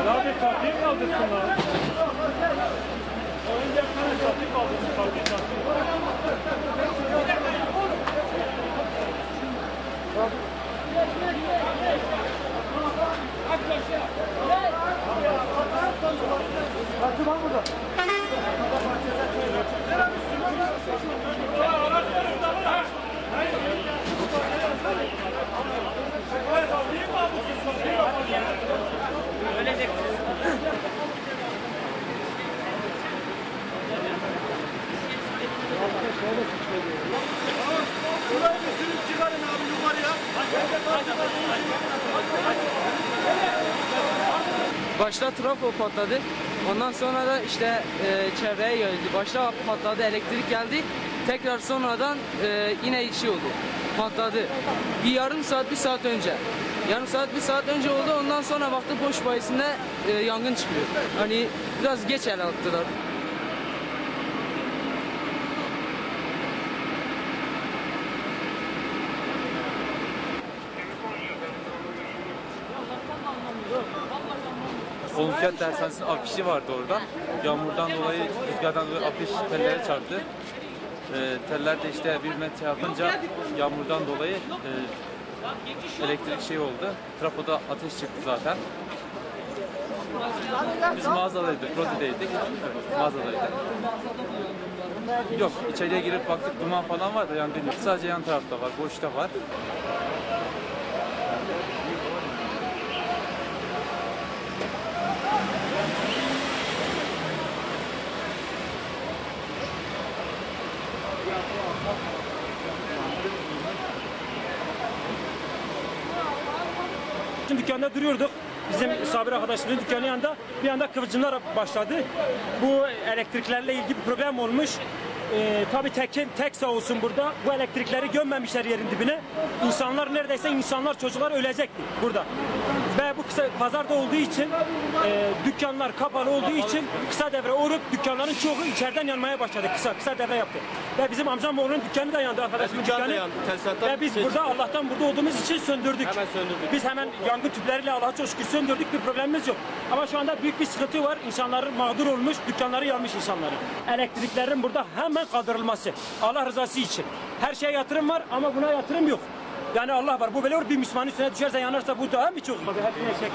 Ya bir tatlıyı kaldırsınlar. Önce bir tane tatlı kaldırsın, tatlı. Tatlı var burada. Burayı bir sürüp çıkarın abi yukarıya. Başta trafo patladı. Ondan sonra da işte çevreye geldi. Başta patladı, elektrik geldi. Tekrar sonradan yine şey oldu. Patladı. Bir yarım saat, bir saat önce. Yarım saat, bir saat önce oldu. Ondan sonra baktık boş bayisinde yangın çıkıyor. Hani biraz geç el attılar. Olimpiyat Dershanesi'nin afişi vardı orada. Yağmurdan dolayı, rüzgardan dolayı afiş tellere çarptı. Teller de işte 1 metre yapınca yağmurdan dolayı elektrik şey oldu. Trafoda ateş çıktı zaten. Biz mağazadaydık, Prodi'deydik. Evet, mağazadaydık. Yok, içeriye girip baktık duman falan var da yangın yok. Sadece yan tarafta var, boşta var. Dükkanda duruyorduk. Bizim Sabir arkadaşımızın dükkanı yanında bir anda kıvılcımlar başladı. Bu elektriklerle ilgili bir problem olmuş. Tabii tek sağ olsun burada. Bu elektrikleri gömmemişler yerin dibine. İnsanlar neredeyse çocuklar ölecekti burada. Ve bu kısa pazarda olduğu için dükkanlar kapalı olduğu için kısa devre olup dükkanların çoğu içeriden yanmaya başladı. Kısa devre yaptı. Ve bizim amcam oğlunun dükkanı da yandı arkadaşımın dükkanı. Ve biz burada Allah'tan burada olduğumuz için söndürdük. Hemen söndürdük. Biz hemen yangın tüpleriyle Allah'a çok şükür söndürdük, bir problemimiz yok. Ama şu anda büyük bir sıkıntı var. İnsanların mağdur olmuş, dükkanları yanmış insanların. Elektriklerin burada hemen kaldırılması. Allah rızası için. Her şeye yatırım var ama buna yatırım yok. Yani Allah var. Bu böyle bir Müslümanın üstüne düşerse yanarsa bu daha mı çok? Hepsine çek.